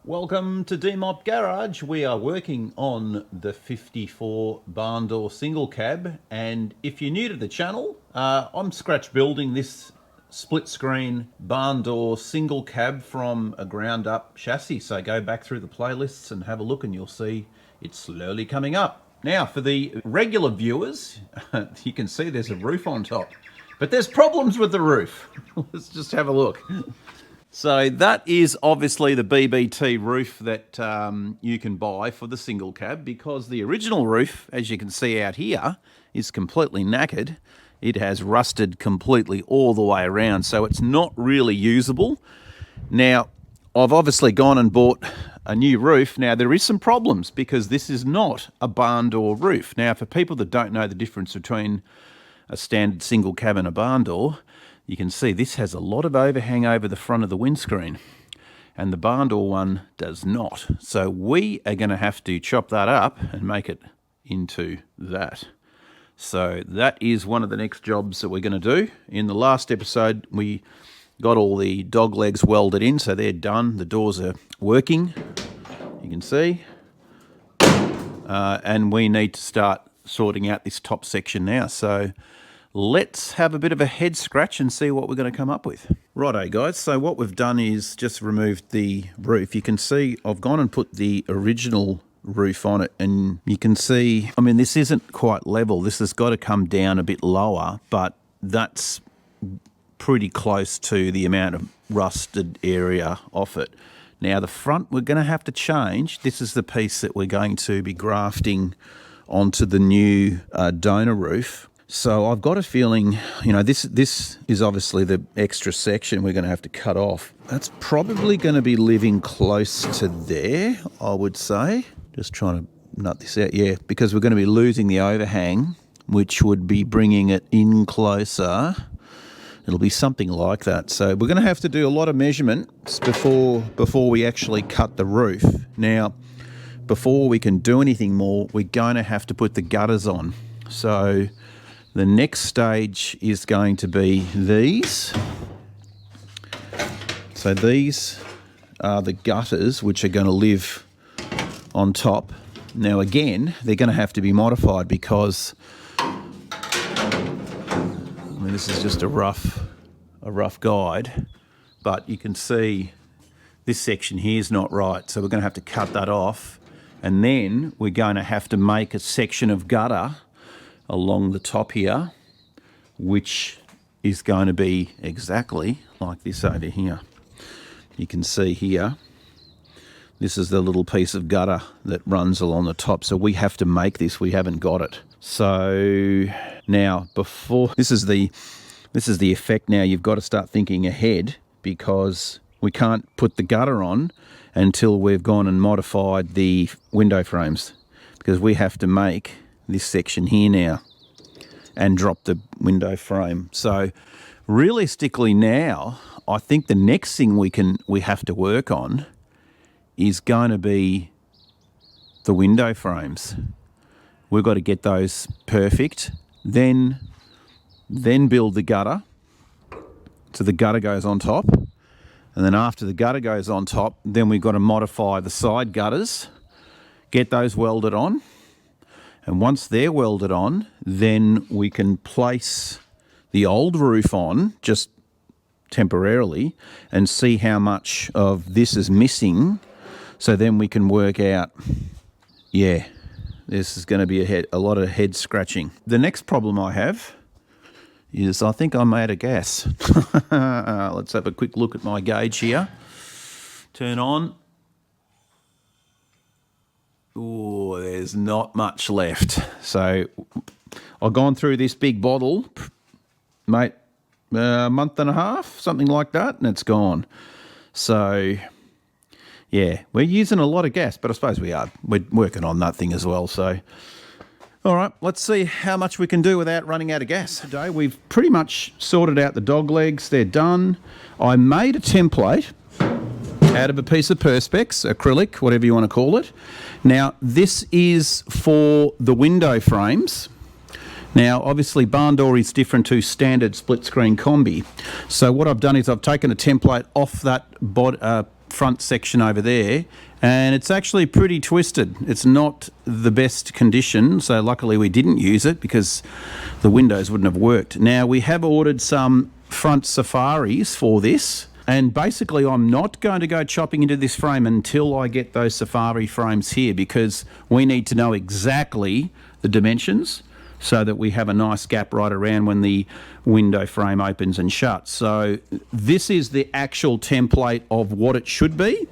Welcome to DMOP Garage. We are working on the 54 barn door single cab, and if you're new to the channel, I'm scratch building this split screen barn door single cab from a ground up chassis. So go back through the playlists and have a look and you'll see it's slowly coming up. Now for the regular viewers, you can see there's a roof on top, but there's problems with the roof. Let's just have a look. So that is obviously the BBT roof that you can buy for the single cab, because the original roof, as you can see out here, is completely knackered. It has rusted completely all the way around, so it's not really usable. Now, I've obviously gone and bought a new roof. Now, there is some problems because this is not a barn door roof. Now, for people that don't know the difference between a standard single cab and a barn door, you can see this has a lot of overhang over the front of the windscreen, and the barn door one does not. So we are going to have to chop that up and make it into that. So that is one of the next jobs that we're going to do. In the last episode, we got all the dog legs welded in, so they're done. The doors are working, you can see. And we need to start sorting out this top section now. So let's have a bit of a head scratch and see what we're going to come up with. Righto guys, so what we've done is just removed the roof. You can see I've gone and put the original roof on it, and you can see, I mean, this isn't quite level. This has got to come down a bit lower, but that's pretty close to the amount of rusted area off it. Now the front we're going to have to change. This is the piece that we're going to be grafting onto the new donor roof. So I've got a feeling, you know, this is obviously the extra section we're going to have to cut off. That's probably going to be living close to there, I would say. Just trying to nut this out, yeah, because we're going to be losing the overhang, which would be bringing it in closer. It'll be something like that. So we're going to have to do a lot of measurements before we actually cut the roof. Now, before we can do anything more, we're going to have to put the gutters on. So the next stage is going to be these. So these are the gutters which are going to live on top. Now again, they're going to have to be modified because, I mean, this is just a rough guide, but you can see this section here is not right. So we're going to have to cut that off, and then we're going to have to make a section of gutter along the top here, which is going to be exactly like this over here. You can see here, this is the little piece of gutter that runs along the top. So we have to make this, we haven't got it. So now this is the effect. Now you've got to start thinking ahead, because we can't put the gutter on until we've gone and modified the window frames, because we have to make this section here now and drop the window frame. So realistically now, I think the next thing we have to work on is going to be the window frames. We've got to get those perfect, then build the gutter. So the gutter goes on top, and then after the gutter goes on top, then we've got to modify the side gutters, get those welded on. And once they're welded on, then we can place the old roof on just temporarily and see how much of this is missing. So then we can work out, yeah, this is going to be a lot of head scratching. The next problem I have is I think I'm out of gas. Let's have a quick look at my gauge here. Turn on. Oh, there's not much left. So I've gone through this big bottle, mate, a month and a half, something like that, and it's gone. So yeah, we're using a lot of gas, but I suppose we are. We're working on that thing as well. So all right, let's see how much we can do without running out of gas. Today we've pretty much sorted out the dog legs. They're done. I made a template out of a piece of Perspex, acrylic, whatever you want to call it. Now, this is for the window frames. Now, obviously, barn door is different to standard split screen combi. So what I've done is I've taken a template off that front section over there, and it's actually pretty twisted. It's not the best condition, so luckily we didn't use it because the windows wouldn't have worked. Now, we have ordered some front safaris for this, and basically I'm not going to go chopping into this frame until I get those safari frames here, because we need to know exactly the dimensions so that we have a nice gap right around when the window frame opens and shuts. So this is the actual template of what it should be.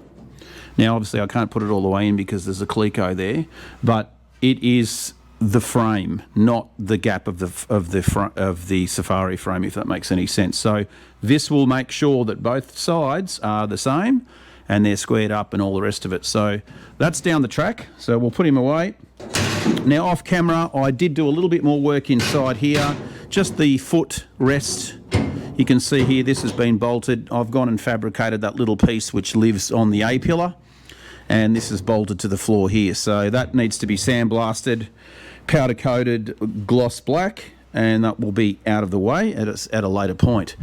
Now, obviously, I can't put it all the way in because there's a Cleco there, but it is the frame, not the gap of the Safari frame, if that makes any sense. So this will make sure that both sides are the same and they're squared up and all the rest of it. So that's down the track. So we'll put him away. Now, off camera, I did do a little bit more work inside here. Just the foot rest. You can see here, this has been bolted. I've gone and fabricated that little piece which lives on the A-pillar, and this is bolted to the floor here. So that needs to be sandblasted, powder coated, gloss black, and that will be out of the way at a later point.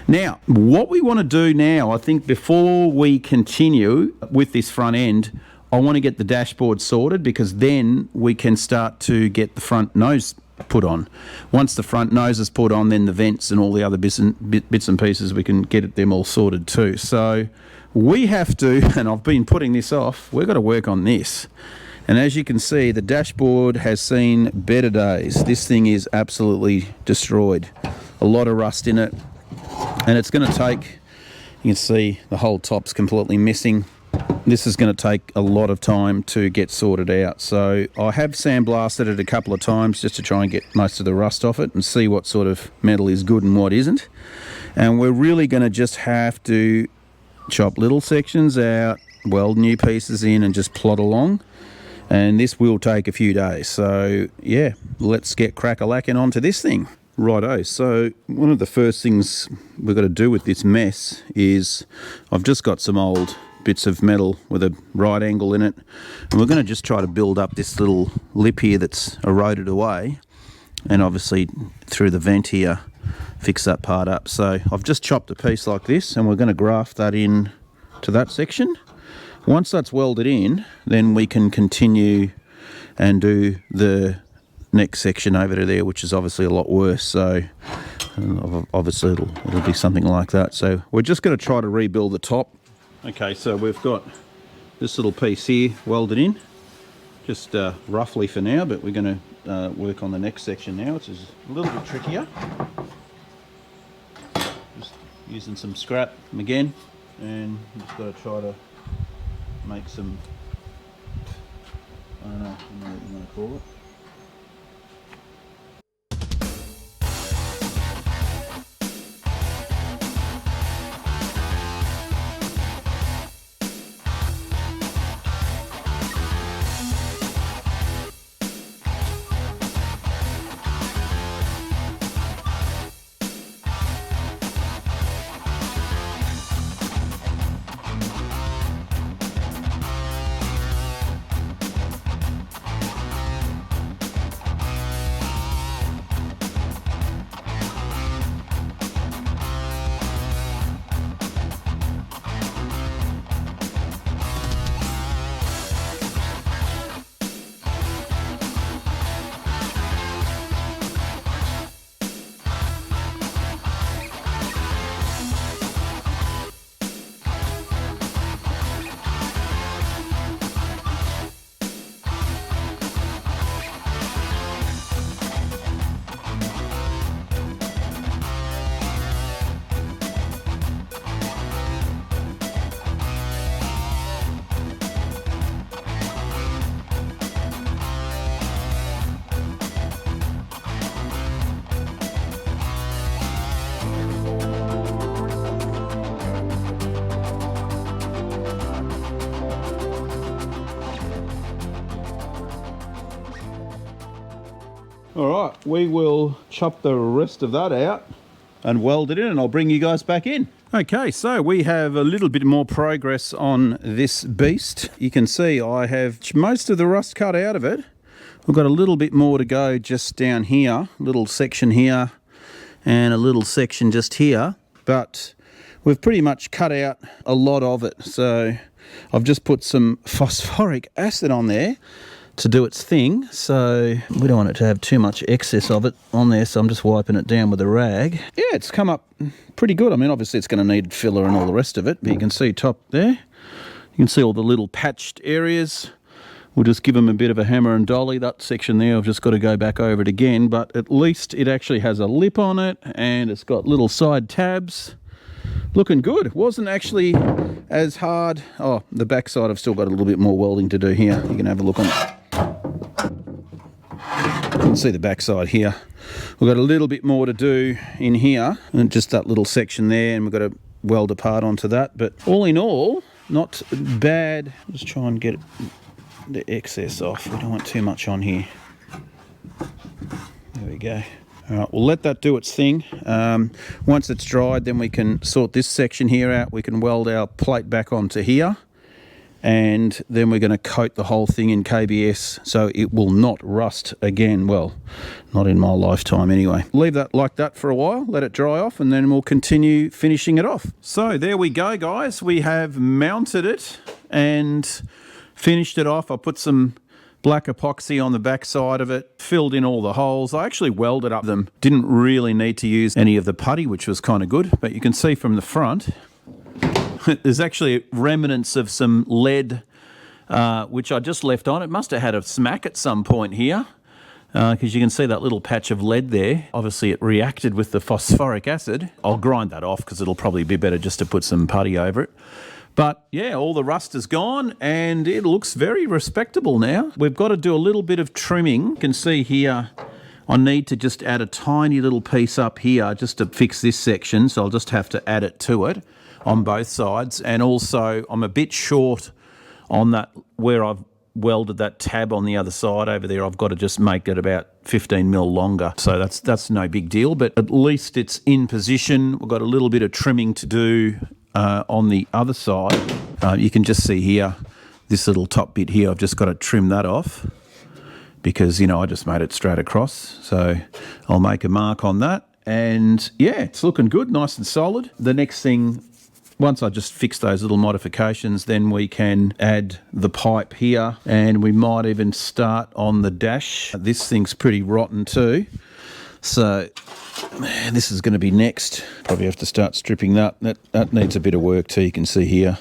Now, what we want to do now, I think before we continue with this front end, I want to get the dashboard sorted, because then we can start to get the front nose put on. Once the front nose is put on, then the vents and all the other bits and pieces, we can get them all sorted too. So we have to, and I've been putting this off, we've got to work on this. And as you can see, the dashboard has seen better days. This thing is absolutely destroyed. A lot of rust in it, and it's going to take, you can see the whole top's completely missing. This is going to take a lot of time to get sorted out. So I have sandblasted it a couple of times just to try and get most of the rust off it and see what sort of metal is good and what isn't. And we're really going to just have to chop little sections out, weld new pieces in, and just plod along. And this will take a few days. So yeah, let's get crack-a-lacking onto this thing. Righto, so one of the first things we've got to do with this mess is I've just got some old bits of metal with a right angle in it, and we're going to just try to build up this little lip here that's eroded away, and obviously through the vent here fix that part up. So I've just chopped a piece like this, and we're going to graft that in to that section. Once that's welded in, then we can continue and do the next section over to there, which is obviously a lot worse. So obviously it'll be something like that. So we're just going to try to rebuild the top. Okay, so we've got this little piece here welded in, just roughly for now, but we're going to work on the next section now, which is a little bit trickier. Just using some scrap again, and just got to try to make some, I don't know what you want to call it. All right, we will chop the rest of that out and weld it in, and I'll bring you guys back in. Okay, so we have a little bit more progress on this beast. You can see I have most of the rust cut out of it. We've got a little bit more to go just down here, little section here and a little section just here, but we've pretty much cut out a lot of it. So I've just put some phosphoric acid on there to do its thing. So we don't want it to have too much excess of it on there, so I'm just wiping it down with a rag. Yeah, it's come up pretty good. I mean, obviously it's going to need filler and all the rest of it, but you can see top there. You can see all the little patched areas. We'll just give them a bit of a hammer and dolly. That section there, I've just got to go back over it again, but at least it actually has a lip on it and it's got little side tabs. Looking good. Wasn't actually as hard. Oh, the back side I've still got a little bit more welding to do here. You can have a look on it. You can see the back side here. We've got a little bit more to do in here, and just that little section there, and we've got to weld a part onto that. But all in all, not bad. Just try and get the excess off. We don't want too much on here. There we go. All right, we'll let that do its thing. Once it's dried, then we can sort this section here out. We can weld our plate back onto here, and then we're going to coat the whole thing in KBS so it will not rust again. Well, not in my lifetime anyway. Leave that like that for a while, let it dry off, and then we'll continue finishing it off. So there we go, guys. We have mounted it and finished it off. I put some black epoxy on the back side of it, filled in all the holes. I actually welded up them. Didn't really need to use any of the putty, which was kind of good, but you can see from the front there's actually remnants of some lead which I just left on. It must have had a smack at some point here, because you can see that little patch of lead there. Obviously it reacted with the phosphoric acid. I'll grind that off because it'll probably be better just to put some putty over it. But yeah, all the rust is gone and it looks very respectable now. We've got to do a little bit of trimming. You can see here I need to just add a tiny little piece up here just to fix this section, so I'll just have to add it to it on both sides. And also I'm a bit short on that where I've welded that tab on the other side over there. I've got to just make it about 15 mil longer, so that's no big deal, but at least it's in position. We've got a little bit of trimming to do on the other side. You can just see here, this little top bit here, I've just got to trim that off because, you know, I just made it straight across. So I'll make a mark on that, and yeah, it's looking good, nice and solid. The next thing, once I just fix those little modifications, then we can add the pipe here, and we might even start on the dash. This thing's pretty rotten too, so man, this is going to be next. Probably have to start stripping that. That needs a bit of work too. You can see here,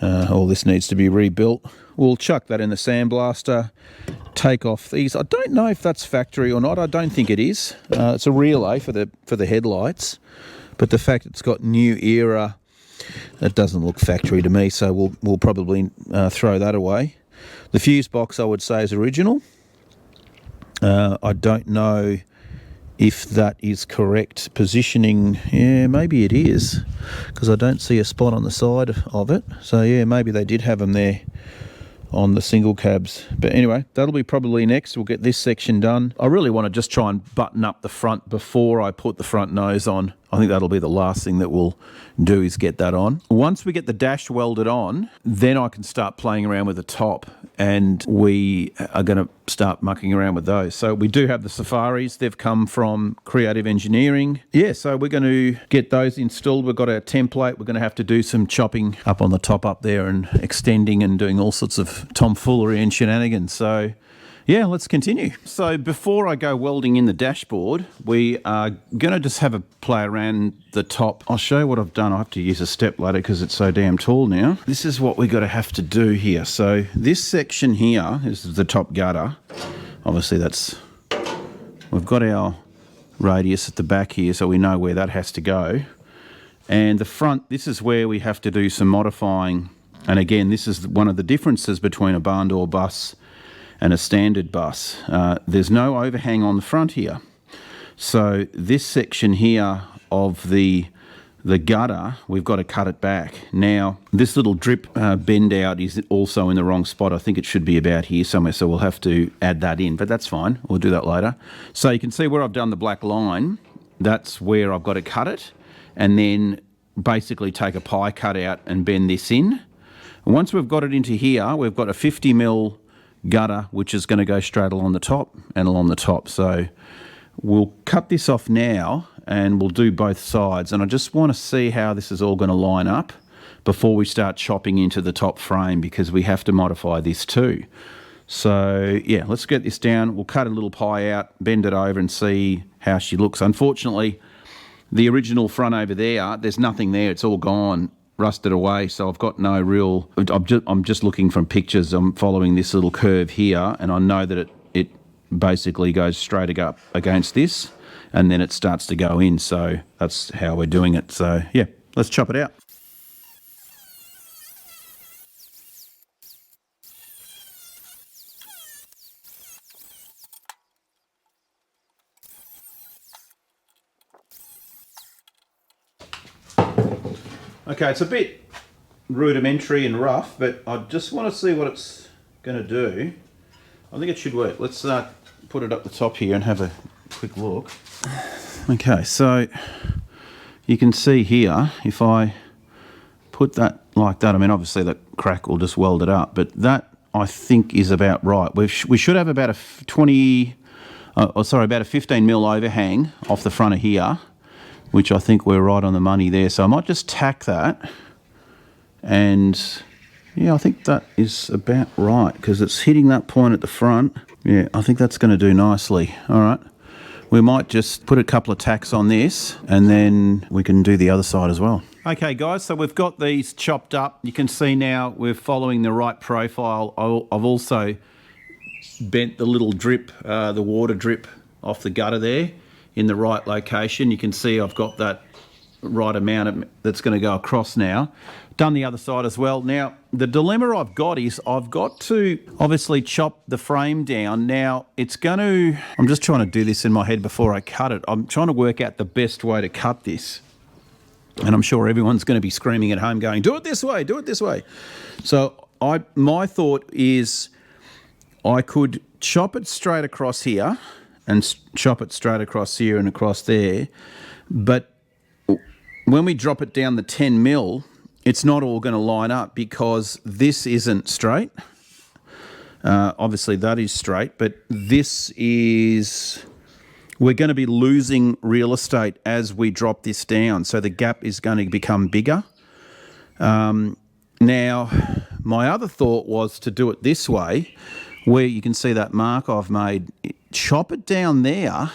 all this needs to be rebuilt. We'll chuck that in the sandblaster, take off these. I don't know if that's factory or not. I don't think it is. It's a relay for the headlights, but the fact it's got new era, that doesn't look factory to me, so we'll probably throw that away. The fuse box I would say is original. I don't know if that is correct positioning. Yeah, maybe it is, because I don't see a spot on the side of it. So yeah, maybe they did have them there on the single cabs. But anyway, that'll be probably next. We'll get this section done. I really want to just try and button up the front before I put the front nose on. I think that'll be the last thing that we'll do, is get that on. Once we get the dash welded on, then I can start playing around with the top, and we are going to start mucking around with those. So we do have the safaris. They've come from Creative Engineering. Yeah, so we're going to get those installed. We've got our template. We're going to have to do some chopping up on the top up there and extending and doing all sorts of tomfoolery and shenanigans. So yeah, let's continue. So before I go welding in the dashboard, we are going to just have a play around the top. I'll show you what I've done. I have to use a step ladder because it's so damn tall now. This is what we're going to have to do here. So this section here is the top gutter. Obviously we've got our radius at the back here, so we know where that has to go. And the front, this is where we have to do some modifying. And again, this is one of the differences between a barn door bus and a standard bus. There's no overhang on the front here. So this section here of the gutter, we've got to cut it back. Now, this little drip bend out is also in the wrong spot. I think it should be about here somewhere, so we'll have to add that in, but that's fine. We'll do that later. So you can see where I've done the black line. That's where I've got to cut it, and then basically take a pie cut out and bend this in. And once we've got it into here, we've got a 50 mil gutter, which is going to go straight along the top and along the top. So we'll cut this off now, and we'll do both sides. And I just want to see how this is all going to line up before we start chopping into the top frame, because we have to modify this too. So yeah, let's get this down. We'll cut a little pie out, bend it over and see how she looks. Unfortunately, the original front over there, there's nothing there. It's all gone, rusted away. So I've got no real, I'm just looking from pictures. I'm following this little curve here, and I know that it basically goes straight up against this, and then it starts to go in. So that's how we're doing it. So yeah, let's chop it out. Okay, it's a bit rudimentary and rough, but I just want to see what it's going to do. I think it should work. Let's put it up the top here and have a quick look. Okay, so you can see here, if I put that like that, I mean, obviously the crack will just weld it up, but that I think is about right. We should have about a 15 mil overhang off the front of here, which I think we're right on the money there. So I might just tack that, and yeah, I think that is about right, because it's hitting that point at the front. Yeah, I think that's going to do nicely. All right. We might just put a couple of tacks on this, and then we can do the other side as well. Okay, guys, so we've got these chopped up. You can see now we're following the right profile. I've also bent the little drip, the water drip off the gutter there in the right location. You can see I've got that right amount that's going to go across now. Done the other side as well. Now, the dilemma I've got is I've got to obviously chop the frame down. Now, it's going to, I'm just trying to do this in my head before I cut it. I'm trying to work out the best way to cut this. And I'm sure everyone's going to be screaming at home going, do it this way, do it this way. So my thought is I could chop it straight across here and chop it straight across here and across there. But when we drop it down the 10 mil, it's not all going to line up, because this isn't straight. Obviously that is straight, but this is, we're going to be losing real estate as we drop this down. So the gap is going to become bigger. Now, my other thought was to do it this way, where you can see that mark I've made, chop it down there,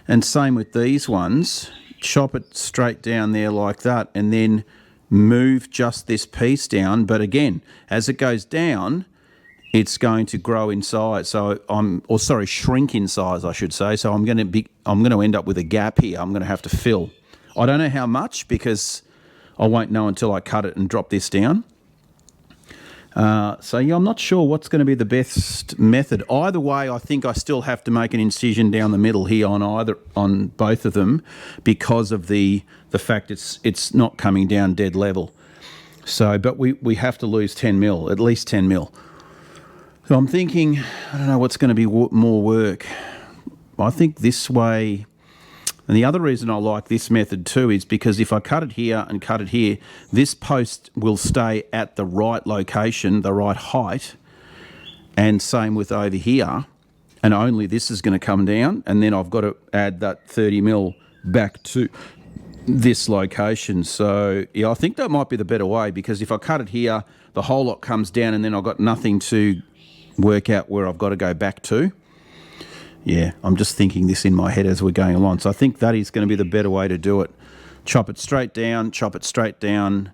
and same with these ones, chop it straight down there like that, and then move just this piece down. But again, as it goes down, it's going to grow in size. So shrink in size, I should say. So I'm going to end up with a gap here. I'm going to have to fill. I don't know how much, because I won't know until I cut it and drop this down. So yeah, I'm not sure what's going to be the best method. Either way, I think I still have to make an incision down the middle here on both of them, because of the fact it's not coming down dead level. So, but we have to lose 10 mil, at least 10 mil. So I'm thinking, I don't know what's going to be more work. I think this way, and the other reason I like this method too is because if I cut it here and cut it here, this post will stay at the right location, the right height, and same with over here, and only this is going to come down, and then I've got to add that 30 mil back to this location. So yeah, I think that might be the better way, because if I cut it here, the whole lot comes down, and then I've got nothing to work out where I've got to go back to. Yeah, I'm just thinking this in my head as we're going along. So I think that is going to be the better way to do it. Chop it straight down,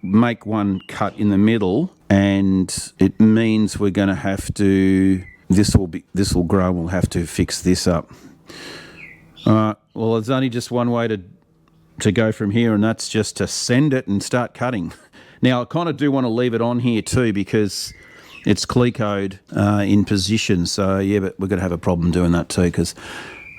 make one cut in the middle, and it means we're going to have to, this will grow, we'll have to fix this up. Well, there's only just one way to go from here, and that's just to send it and start cutting. Now, I kind of do want to leave it on here too, because it's clecoed in position. So yeah, but we're going to have a problem doing that too, because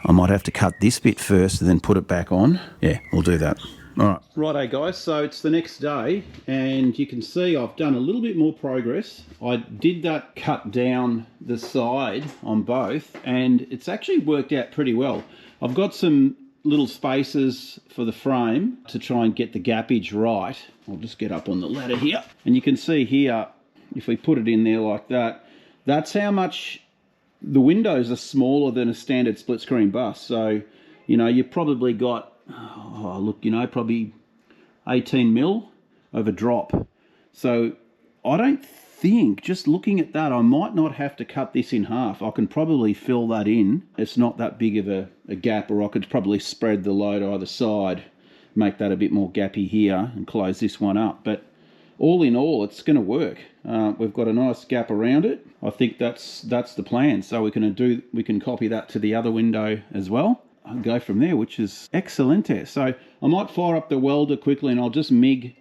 I might have to cut this bit first and then put it back on. Yeah, we'll do that. All right. Righto, guys. So it's the next day, and you can see I've done a little bit more progress. I did that cut down the side on both, and it's actually worked out pretty well. I've got some little spaces for the frame to try and get the gappage right. I'll just get up on the ladder here, and you can see here, if we put it in there like that, that's how much the windows are smaller than a standard split screen bus. So, you know, you've probably got oh, look, you know, probably 18 mil of a drop. So I don't think, just looking at that, I might not have to cut this in half. I can probably fill that in. It's not that big of a gap, or I could probably spread the load either side, make that a bit more gappy here and close this one up. But all in all, it's going to work. We've got a nice gap around it. I think that's the plan. So we can copy that to the other window as well and go from there, which is excellent. So I might fire up the welder quickly, and I'll just MIG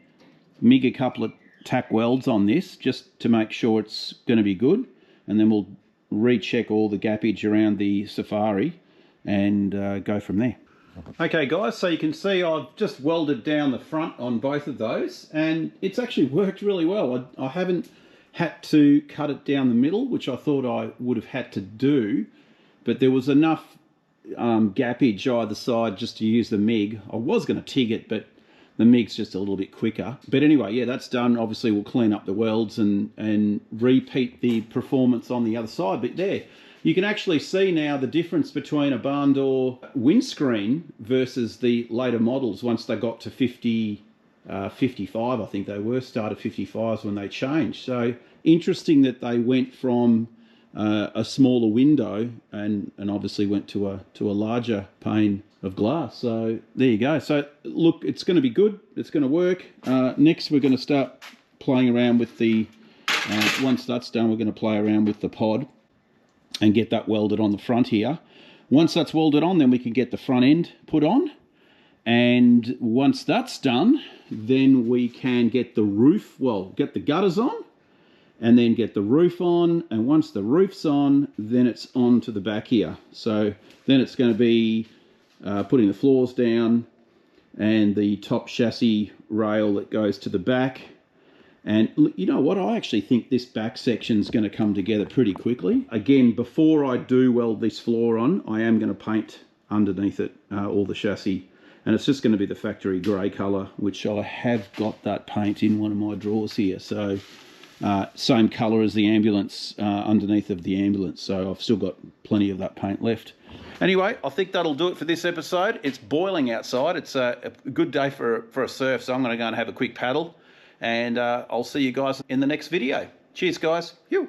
a couple of tack welds on this just to make sure it's going to be good, and then we'll recheck all the gappage around the Safari and go from there. Okay guys, so you can see I've just welded down the front on both of those, and it's actually worked really well. I haven't had to cut it down the middle, which I thought I would have had to do, but there was enough gappage either side just to use the MIG. I was going to TIG it, but the MIG's just a little bit quicker. But anyway, yeah, that's done. Obviously, we'll clean up the welds and repeat the performance on the other side. But there, you can actually see now the difference between a barn door windscreen versus the later models once they got to 55, I think they were, started 55s when they changed. So interesting that they went from a smaller window and obviously went to a larger pane of glass. So there you go. So look, it's going to be good. It's going to work. Next, we're going to start playing around with the, once that's done, we're going to play around with the pod and get that welded on the front here. Once that's welded on, then we can get the front end put on. And once that's done, then we can get the roof, well, get the gutters on, and then get the roof on. And once the roof's on, then it's on to the back here. So then it's going to be putting the floors down and the top chassis rail that goes to the back. And you know what, I actually think this back section is going to come together pretty quickly. Again, before I do weld this floor on, I am going to paint underneath it all the chassis. And it's just going to be the factory grey colour, which I have got that paint in one of my drawers here. So same colour as the ambulance, underneath of the ambulance. So I've still got plenty of that paint left. Anyway, I think that'll do it for this episode. It's boiling outside. It's a good day for a surf, so I'm going to go and have a quick paddle. And I'll see you guys in the next video. Cheers, guys. Phew.